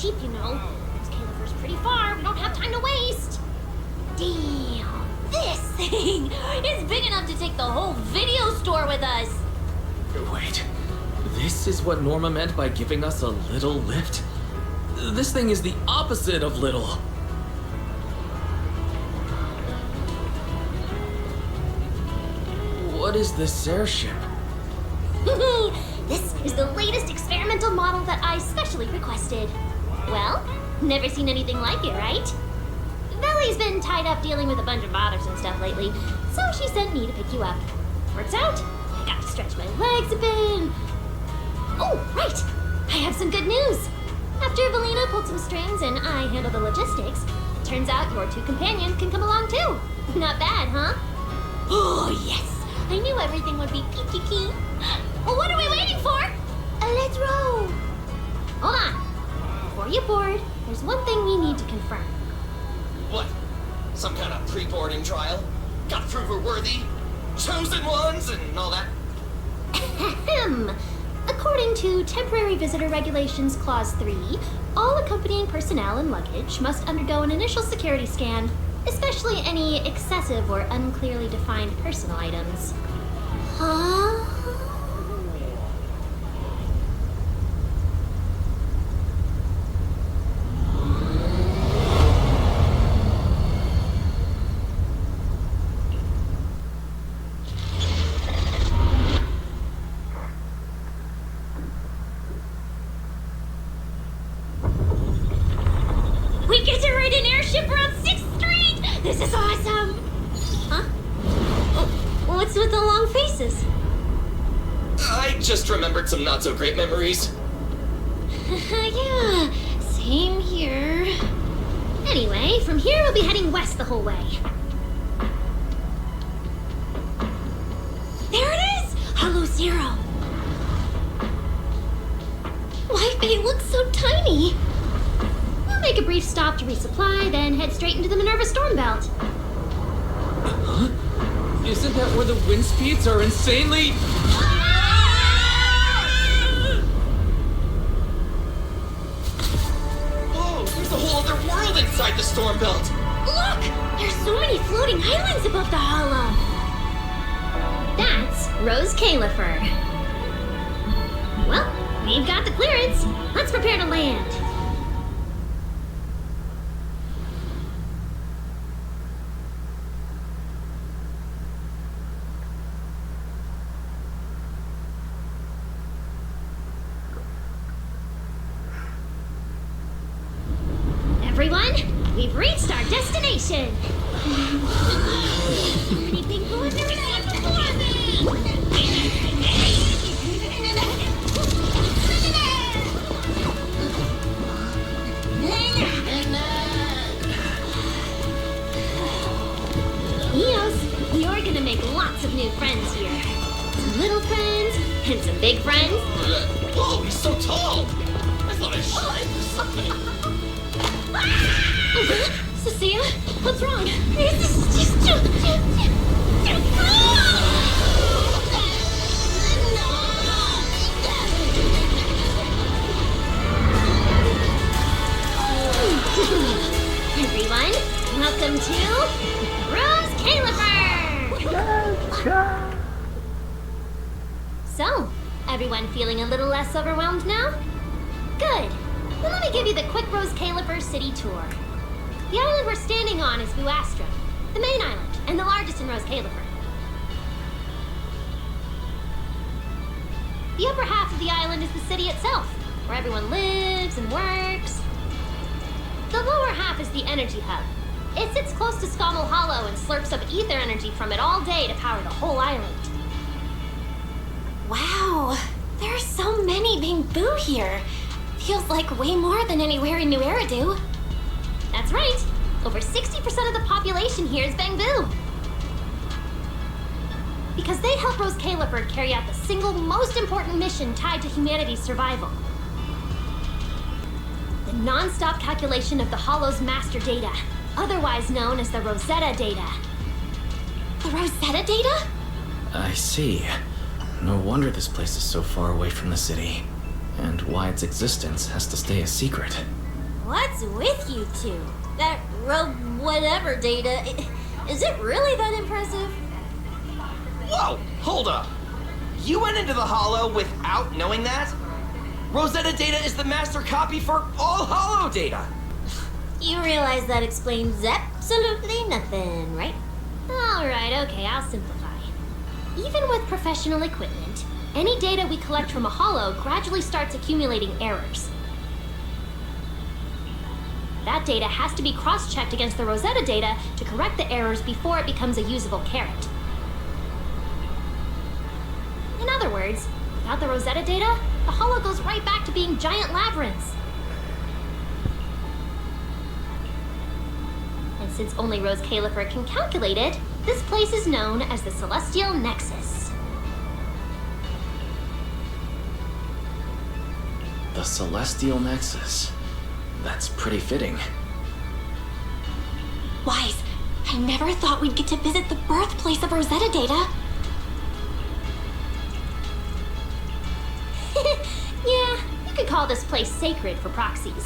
cheap, you know. Roscaelifer's pretty far. We don't have time to waste. Damn, this thing is big enough to take the whole video store with us. Wait, this is what Norma meant by giving us a little lift? This thing is the opposite of little. What is this airship? This is the latest experimental model that I specially requested. Well, never seen anything like it, right? Belly's been tied up dealing with a bunch of bothers and stuff lately, so she sent me to pick you up. Works out. I got to stretch my legs a bit. Oh, right! I have some good news. After Valina pulled some strings and I handled the logistics, it turns out your two companions can come along too. Not bad, huh? Oh, yes! I knew everything would be peachy keen. Well, what are we waiting for? Let's roll. Hold on. Before you board, there's one thing we need to confirm. What? Some kind of pre-boarding trial? Gotta prove we're worthy? Chosen ones and all that? Ahem. According to Temporary Visitor Regulations Clause 3, all accompanying personnel and luggage must undergo an initial security scan, especially any excessive or unclearly defined personal items. Huh? We get to ride an airship around 6th Street! This is awesome! Huh? Oh, what's with the long faces? I just remembered some not-so-great memories. Yeah, same here. Anyway, from here we'll be heading west the whole way. There it is! Hollow Zero! Why, it looks so tiny! We'll make a brief stop to resupply, then head straight into the Minerva Storm Belt. Huh? Isn't that where the wind speeds are insanely... Whoa, there's a whole other world inside the storm belt! Look! There's so many floating islands above the hollow! That's Roscaelifer. Well, we've got the clearance. Let's prepare to land. Everyone, we've reached our destination. Anything cool I've never seen before? Eos, you're gonna make lots of new friends here. Some little friends and some big friends. Whoa, he's so tall! I thought I shrank or something. Cecilia, what's wrong? This is just too Everyone, welcome to Roscaelifer! So, everyone feeling a little less overwhelmed now? Good. Then let me give you the quick Roscaelifer city tour. The island we're standing on is Buastra, the main island, and the largest in Roscaelifer. The upper half of the island is the city itself, where everyone lives and works. The lower half is the energy hub. It sits close to Scommel Hollow and slurps up ether energy from it all day to power the whole island. Wow, there are so many Bamboo here. Feels like way more than anywhere in New Eridu. That's right. Over 60% of the population here is Bamboo. Because they help Roscaelifer carry out the single most important mission tied to humanity's survival. The non-stop calculation of the Hollow's master data, otherwise known as the Rosetta data. The Rosetta data? I see. No wonder this place is so far away from the city. And why its existence has to stay a secret. What's with you two? That whatever data, is it really that impressive? Whoa! Hold up! You went into the Hollow without knowing that? Rosetta data is the master copy for all Hollow data! You realize that explains absolutely nothing, right? Alright, okay, I'll simplify. Even with professional equipment, any data we collect from a Hollow gradually starts accumulating errors. That data has to be cross-checked against the Rosetta data to correct the errors before it becomes a usable carrot. In other words, without the Rosetta data, the Hollow goes right back to being giant labyrinths. And since only Roscaelifer can calculate it, this place is known as the Celestial Nexus. The Celestial Nexus. That's pretty fitting. Wise, I never thought we'd get to visit the birthplace of Rosetta data. Yeah, you could call this place sacred for proxies.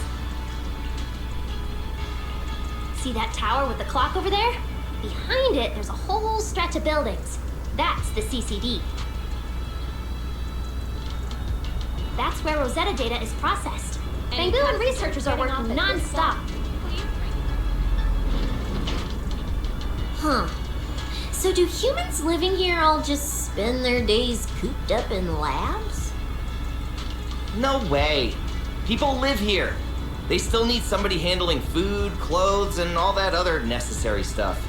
See that tower with the clock over there? Behind it, there's a whole stretch of buildings. That's the CCD. That's where Rosetta data is processed. Bangu and researchers are working non-stop. Huh. So do humans living here all just spend their days cooped up in labs? No way! People live here! They still need somebody handling food, clothes, and all that other necessary stuff.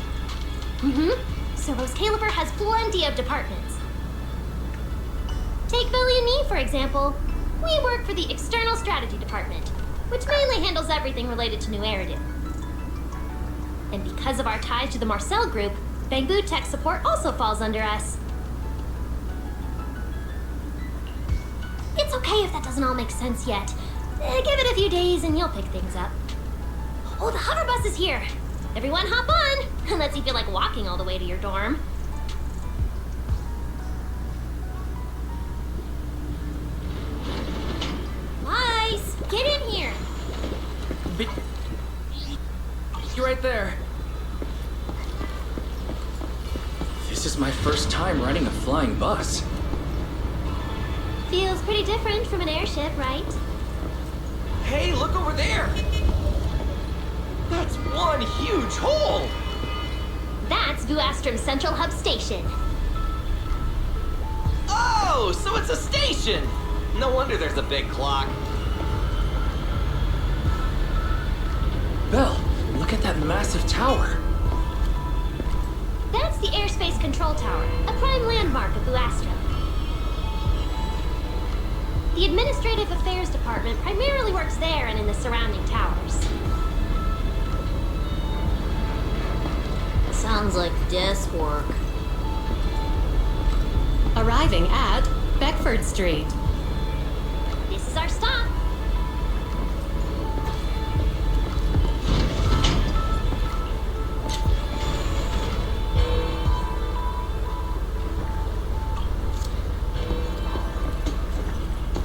So Roscaelifer has plenty of departments. Take Billy and me, for example. We work for the External Strategy Department, which mainly handles everything related to New Eridu. And because of our ties to the Marcel Group, Bangu Tech Support also falls under us. It's okay if that doesn't all make sense yet. Give it a few days and you'll pick things up. Oh, the hover bus is here. Everyone hop on, unless you feel like walking all the way to your dorm. Nice, get in here. You're right there. This is my first time riding a flying bus. Feels pretty different from an airship, right? Hey, look over there! That's one huge hole! That's Vuastrum's Central Hub Station. Oh, so it's a station! No wonder there's a big clock. Belle, look at that massive tower. That's the Airspace Control Tower, a prime landmark of Vuastrum. The Administrative Affairs Department primarily works there and in the surrounding towers. Sounds like desk work. Arriving at Beckford Street. This is our stop.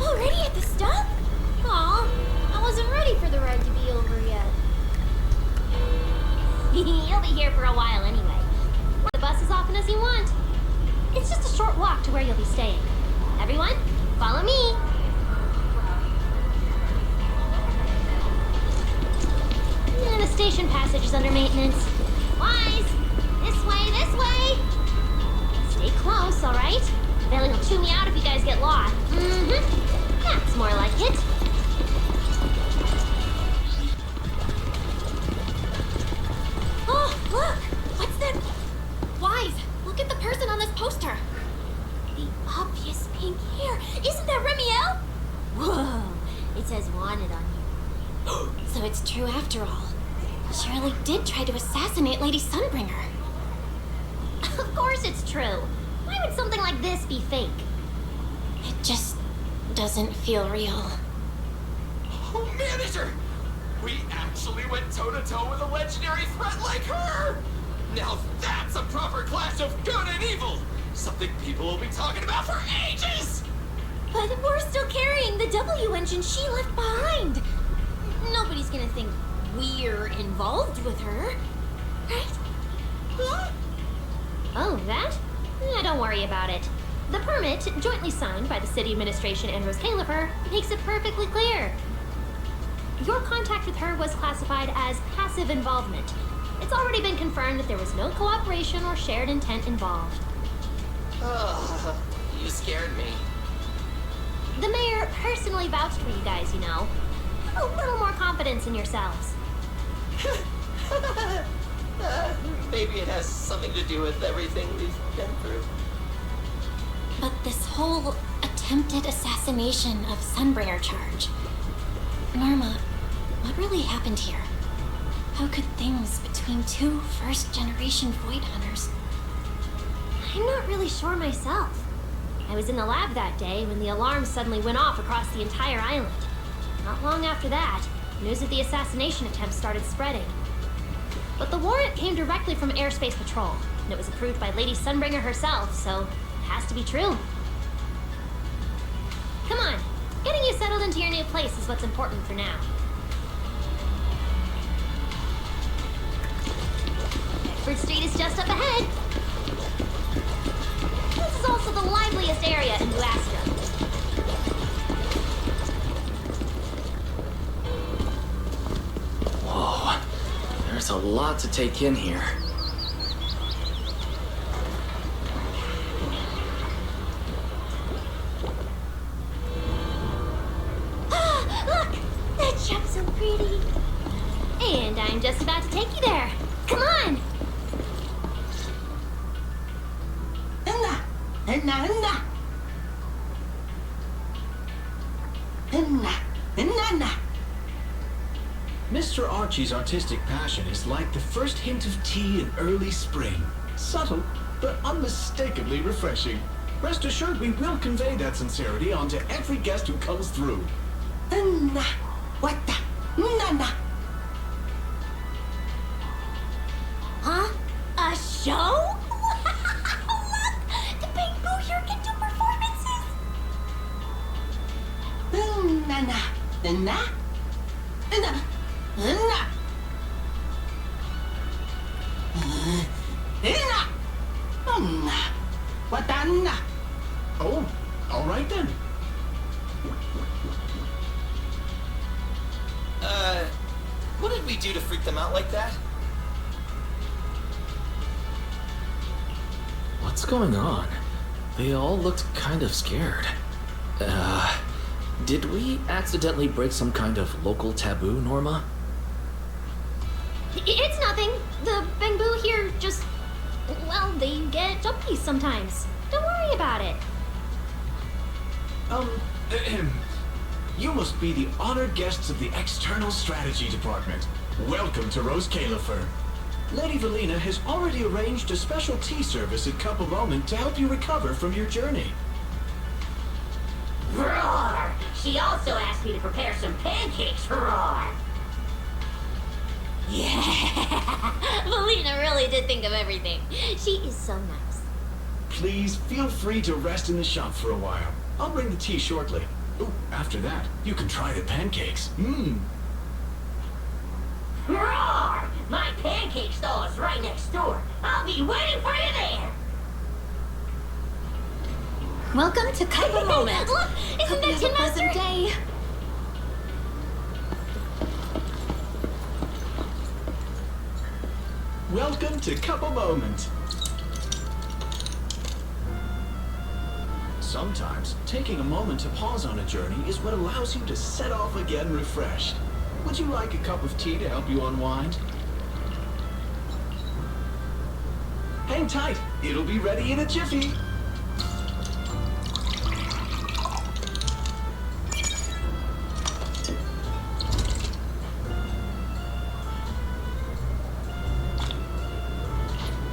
Already at the stop? Aw, I wasn't ready for the ride to be over yet. You'll be here for a while anyway. The bus as often as you want. It's just a short walk to where you'll be staying. Everyone, follow me. And the station passage is under maintenance. Wise! This way, this way! Stay close, alright? Bailey will chew me out if you guys get lost. That's more like it. Oh, look! What's that? Wise, look at the person on this poster. The obvious pink hair. Isn't that Remiel? Whoa, it says wanted on you. So it's true after all. Shirley did try to assassinate Lady Sunbringer. Of course it's true. Why would something like this be fake? It just doesn't feel real. Oh, manager! We actually went toe-to-toe with a legendary threat like her! Now that's a proper clash of good and evil! Something people will be talking about for ages! But we're still carrying the W engine she left behind. nobody's gonna think we're involved with her, right? Huh? Oh, that? Don't worry about it. The permit, jointly signed by the city administration and Roscaelifer, makes it perfectly clear. Your contact with her was classified as passive involvement. It's already been confirmed that there was no cooperation or shared intent involved. You scared me. The mayor personally vouched for you guys, you know. A little more confidence in yourselves. Maybe it has something to do with everything we've been through. But this whole attempted assassination of Sunbringer charge. Norma, what really happened here? How could things between two first-generation Void Hunters? I'm not really sure myself. I was in the lab that day when the alarm suddenly went off across the entire island. Not long after that, news of the assassination attempt started spreading. But the warrant came directly from Airspace Patrol, and it was approved by Lady Sunbringer herself, so it has to be true. Come on, getting you settled into your new place is what's important for now. Bedford Street is just up ahead. This is also the liveliest area in New Astra. Whoa, there's a lot to take in here. Look! That shop's so pretty. And I'm just about to take you there. Come on! Mr. Archie's artistic passion is like the first hint of tea in early spring. Subtle, but unmistakably refreshing. Rest assured we will convey that sincerity onto every guest who comes through. Huh? A show? Look! The Bamboo here can do performances! Oh, all right then. What did we do to freak them out like that? What's going on? They all looked kind of scared. Did we accidentally break some kind of local taboo, Norma? It's nothing. The Bamboo here just... well, they get jumpy sometimes. Don't worry about it. You must be the honored guests of the External Strategy Department. Welcome to Roscaelifer. Lady Valina has already arranged a special tea service at Cup of Moment to help you recover from your journey. Roar! She also asked me to prepare some pancakes for Roar. Yeah! Valina really did think of everything. She is so nice. Please feel free to rest in the shop for a while. I'll bring the tea shortly. Ooh, after that, you can try the pancakes. Roar! My pancake stall is right next door. I'll be waiting for you there. Welcome to Cup of Moment. Look! Isn't Hope that you have Tin a pleasant Master? day. Welcome to Cup of Moment. Sometimes, taking a moment to pause on a journey is what allows you to set off again refreshed. Would you like a cup of tea to help you unwind? Hang tight, it'll be ready in a jiffy.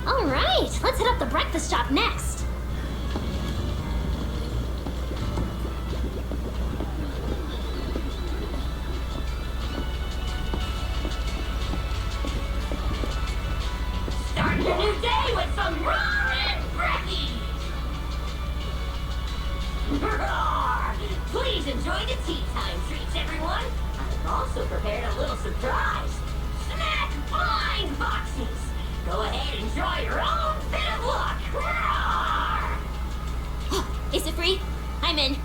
All right, let's hit up the breakfast shop next. Starting a new day with some roaring brekkies. Roar! Please enjoy the tea time treats, everyone. Also prepared a little surprise. Snack blind boxes. Go ahead and draw your own bit of luck. Roar! Is it free? I'm in.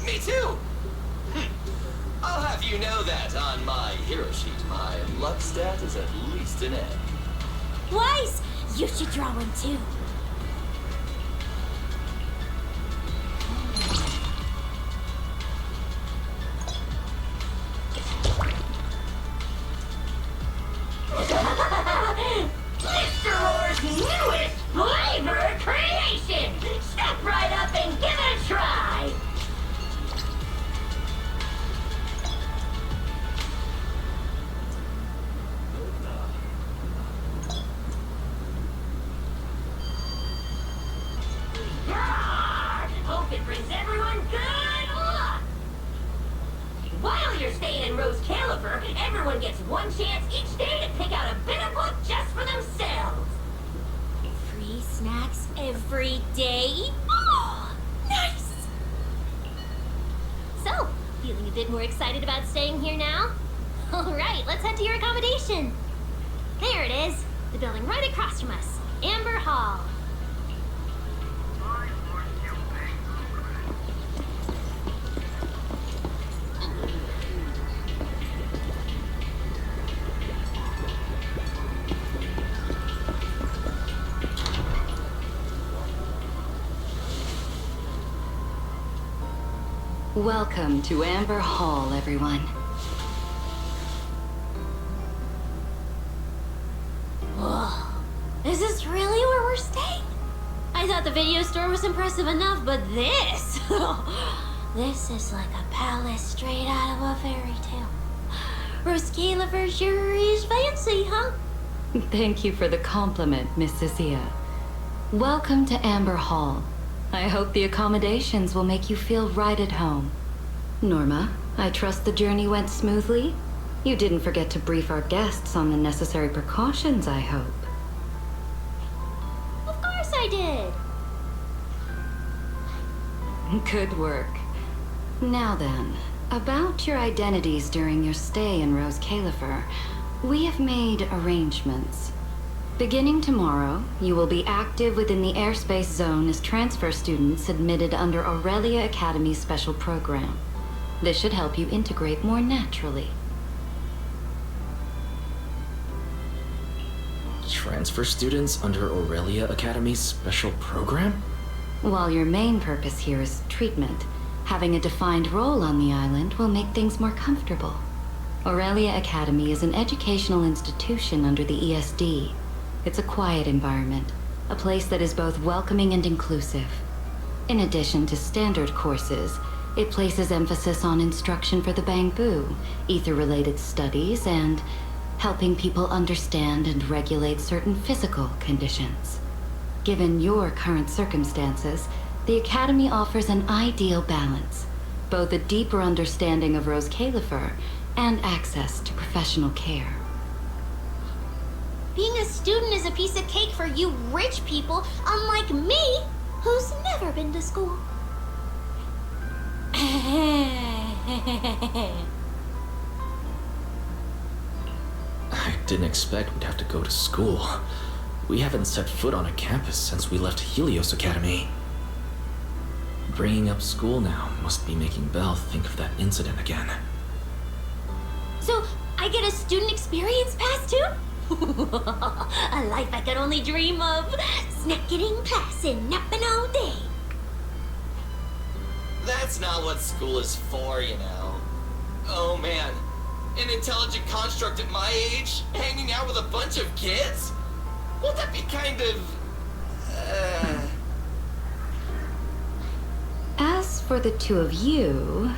Me too! I'll have you know that on my hero sheet, my luck stat is at least an A. Wise! You should draw one too. Mr. Roar's newest flavor creation! Step right up and give it a try! Roar! Hope it brings everyone good luck! While you're staying in Roscaelifer, everyone gets one chance each day to pick out a bit of luck just for themselves. Free snacks every day? Oh, nice! So, feeling a bit more excited about staying here now? Alright, let's head to your accommodation. There it is, the building right across from us, Amber Hall. Welcome to Amber Hall, everyone. Whoa, is this really where we're staying? I thought the video store was impressive enough, but this... this is like a palace straight out of a fairy tale. Roscaelifer sure is fancy, huh? Thank you for the compliment, Miss Cecilia. Welcome to Amber Hall. I hope the accommodations will make you feel right at home. Norma, I trust the journey went smoothly? You didn't forget to brief our guests on the necessary precautions, I hope. Of course I did. Good work. Now then, about your identities during your stay in Roscaelifer, we have made arrangements. Beginning tomorrow, you will be active within the airspace zone as transfer students admitted under Aurelia Academy's special program. This should help you integrate more naturally. Transfer students under Aurelia Academy's special program? While your main purpose here is treatment, having a defined role on the island will make things more comfortable. Aurelia Academy is an educational institution under the ESD. It's a quiet environment, a place that is both welcoming and inclusive. In addition to standard courses, it places emphasis on instruction for the Bangbu, ether-related studies, and helping people understand and regulate certain physical conditions. Given your current circumstances, the Academy offers an ideal balance, both a deeper understanding of Roscaelifer and access to professional care. Being a student is a piece of cake for you rich people, unlike me, who's never been to school. I didn't expect we'd have to go to school. We haven't set foot on a campus since we left Helios Academy. Bringing up school now must be making Belle think of that incident again. So, I get a student experience pass too? A life I could only dream of. Snacking in class and napping all day. That's not what school is for, you know. Oh man, an intelligent construct at my age, hanging out with a bunch of kids? Won't that be kind of... As for the two of you,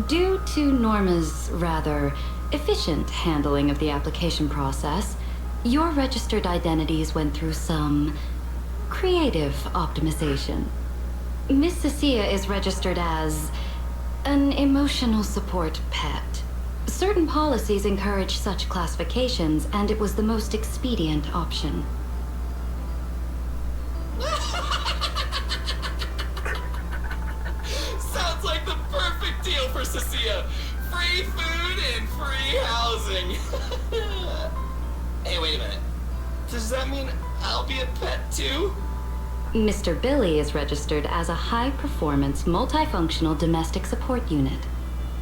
due to Norma's rather efficient handling of the application process, your registered identities went through some creative optimization. Miss Cecilia is registered as an emotional support pet. Certain policies encourage such classifications, and it was the most expedient option. Sounds like the perfect deal for Cecilia. Free free food and free housing. Hey, wait a minute. Does that mean I'll be a pet too? Mr. Billy is registered as a high-performance, multifunctional domestic support unit.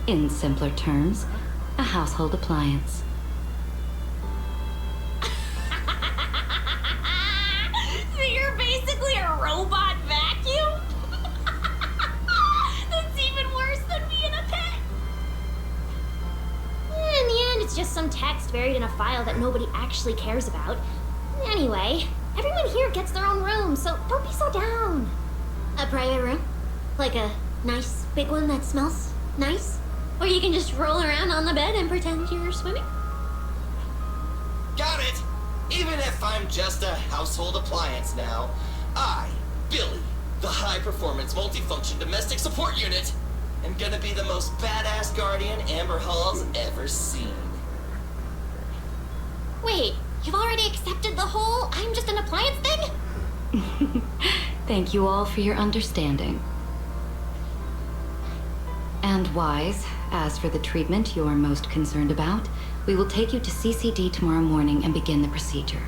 In simpler terms, a household appliance. So you're basically a robot vacuum? That's even worse than being a pet. In the end, it's just some text buried in a file that nobody actually cares about. Anyway, everyone here gets their own room, so don't be so down. A private room? Like a nice big one that smells nice? Or you can just roll around on the bed and pretend you're swimming? Got it! Even if I'm just a household appliance now, I, Billy, the high-performance multifunction domestic support unit, am gonna be the most badass guardian Amber Hall's ever seen. Wait, you've already accepted the whole I'm just an appliance thing? Thank you all for your understanding. And Wise, as for the treatment you're most concerned about, we will take you to CCD tomorrow morning and begin the procedure.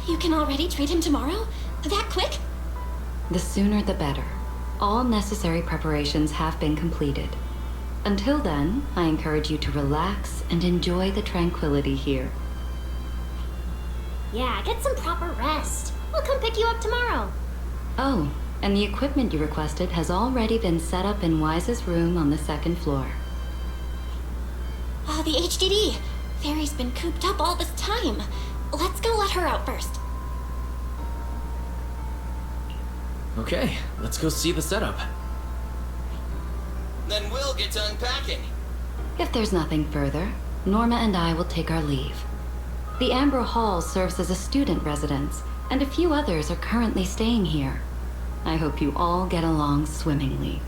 You can already treat him tomorrow? That quick? The sooner the better. All necessary preparations have been completed. Until then, I encourage you to relax and enjoy the tranquility here. Yeah, get some proper rest. We'll come pick you up tomorrow. Oh, and the equipment you requested has already been set up in Wise's room on the second floor. Oh, the HDD. Fairy's been cooped up all this time. Let's go let her out first. Okay, let's go see the setup. Then we'll get to unpacking. If there's nothing further, Norma and I will take our leave. The Amber Hall serves as a student residence, and a few others are currently staying here. I hope you all get along swimmingly.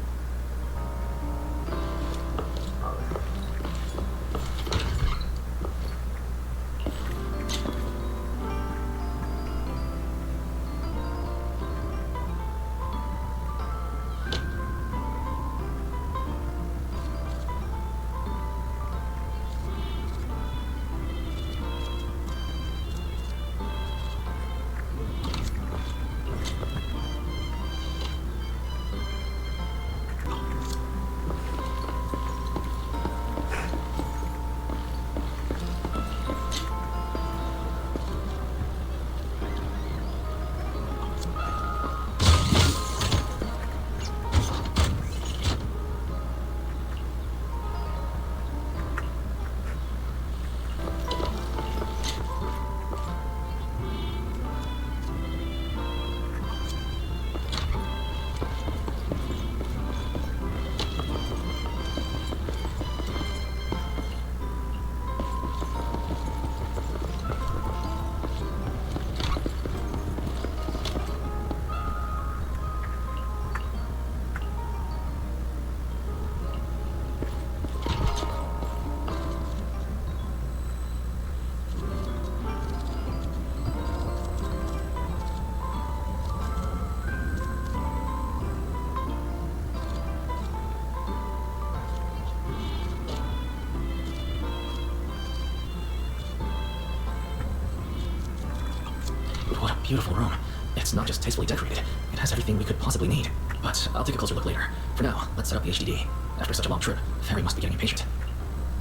What a beautiful room. It's not just tastefully decorated, it has everything we could possibly need. But I'll take a closer look later. For now, let's set up the HDD. After such a long trip, Fairy must be getting impatient.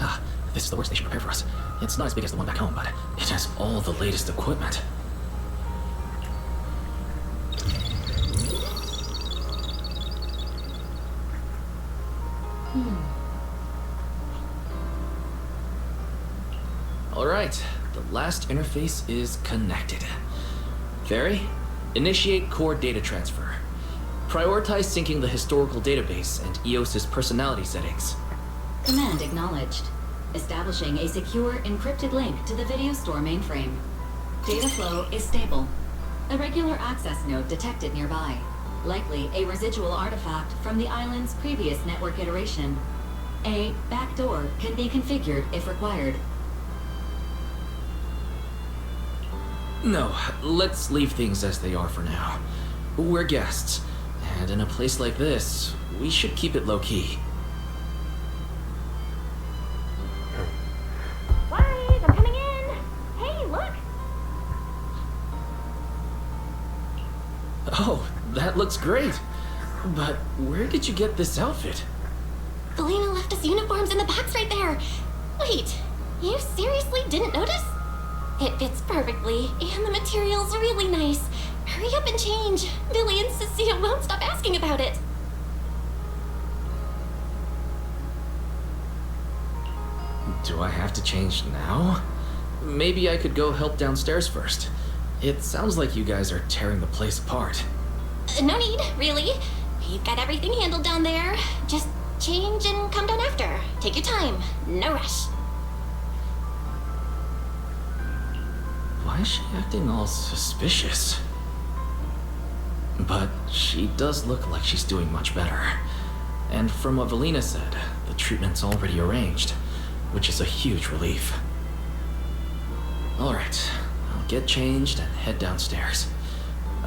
Ah, this is the workstation prepared for us. It's not as big as the one back home, but it has all the latest equipment. Alright, the last interface is connected. Fairy, initiate core data transfer. Prioritize syncing the historical database and EOS's personality settings. Command acknowledged. Establishing a secure, encrypted link to the video store mainframe. Data flow is stable. A regular access node detected nearby. Likely a residual artifact from the island's previous network iteration. A backdoor can be configured if required. No, let's leave things as they are for now. We're guests, and in a place like this, we should keep it low-key. looks great. But where did you get this outfit? Valina left us uniforms in the box right there. Wait, you seriously didn't notice? It fits perfectly, and the material's really nice. Hurry up and change. Billy and Cecilia won't stop asking about it. Do I have to change now? Maybe I could go help downstairs first. It sounds like you guys are tearing the place apart. No need, really. We've got everything handled down there. Just change and come down after. Take your time. No rush. Why is she acting all suspicious? But she does look like she's doing much better. And from what Valina said, the treatment's already arranged, which is a huge relief. Alright, I'll get changed and head downstairs.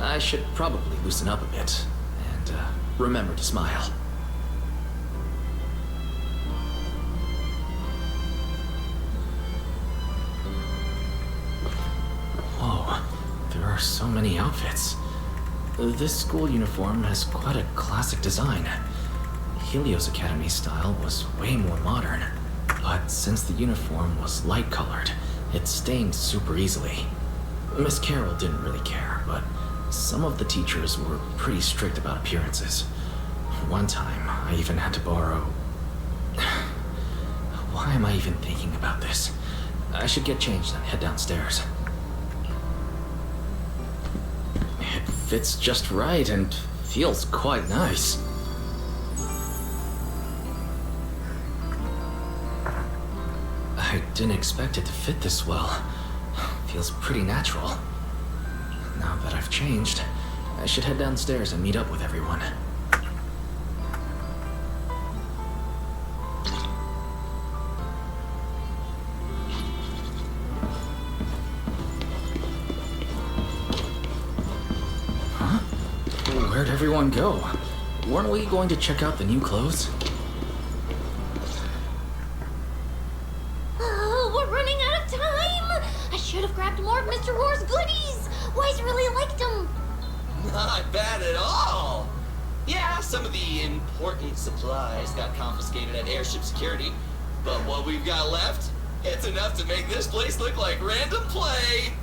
I should probably loosen up a bit, and remember to smile. Whoa, there are so many outfits. This school uniform has quite a classic design. Helios Academy style was way more modern, but since the uniform was light-colored, it stained super easily. Miss Carroll didn't really care, but some of the teachers were pretty strict about appearances. One time, I even had to borrow... Why am I even thinking about this? I should get changed and head downstairs. It fits just right and feels quite nice. I didn't expect it to fit this well. Feels pretty natural. Now that I've changed, I should head downstairs and meet up with everyone. Huh? Where'd everyone go? Weren't we going to check out the new clothes? Should have grabbed more of Mr. Roar's goodies. Wise really liked them. Not bad at all. Yeah, some of the important supplies got confiscated at airship security, but what we've got left, it's enough to make this place look like random play.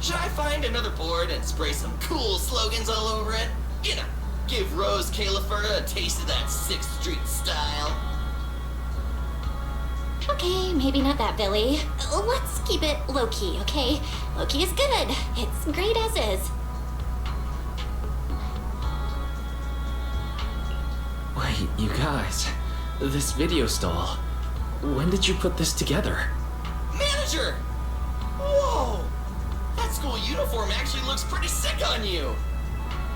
Should I find another board and spray some cool slogans all over it? You know, give Roscaelifer a taste of that 6th Street style. Okay, maybe not that, Billy. Let's keep it low-key, okay? Low-key is good. It's great as is. Wait, you guys. This video stall. When did you put this together? Manager! Whoa! That school uniform actually looks pretty sick on you.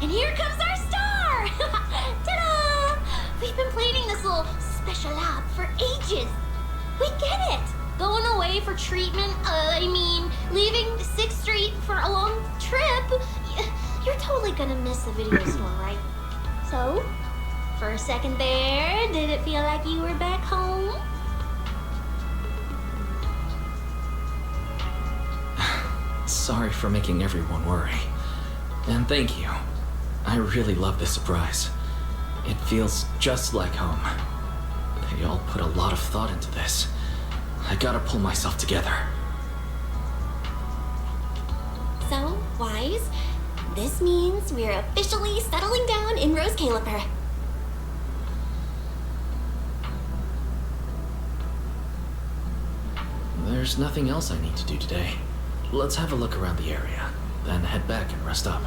And here comes our star! Ta-da! We've been planning this little special lab for ages. We get it! Going away for treatment, leaving 6th Street for a long trip. You're totally gonna miss the video store, right? So, for a second there, did it feel like you were back home? Sorry for making everyone worry. And thank you. I really love this surprise. It feels just like home. They all put a lot of thought into this. I gotta pull myself together. So, Wise, this means we're officially settling down in Roscaelifer. There's nothing else I need to do today. Let's have a look around the area, then head back and rest up.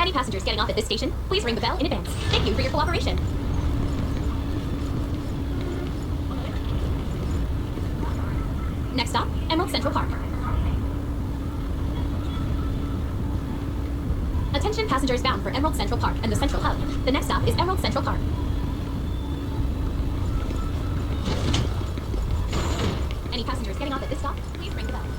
Any passengers getting off at this station, please ring the bell in advance. Thank you for your cooperation. Next stop, Emerald Central Park. Attention passengers bound for Emerald Central Park and the Central Hub. The next stop is Emerald Central Park. Any passengers getting off at this stop, please ring the bell.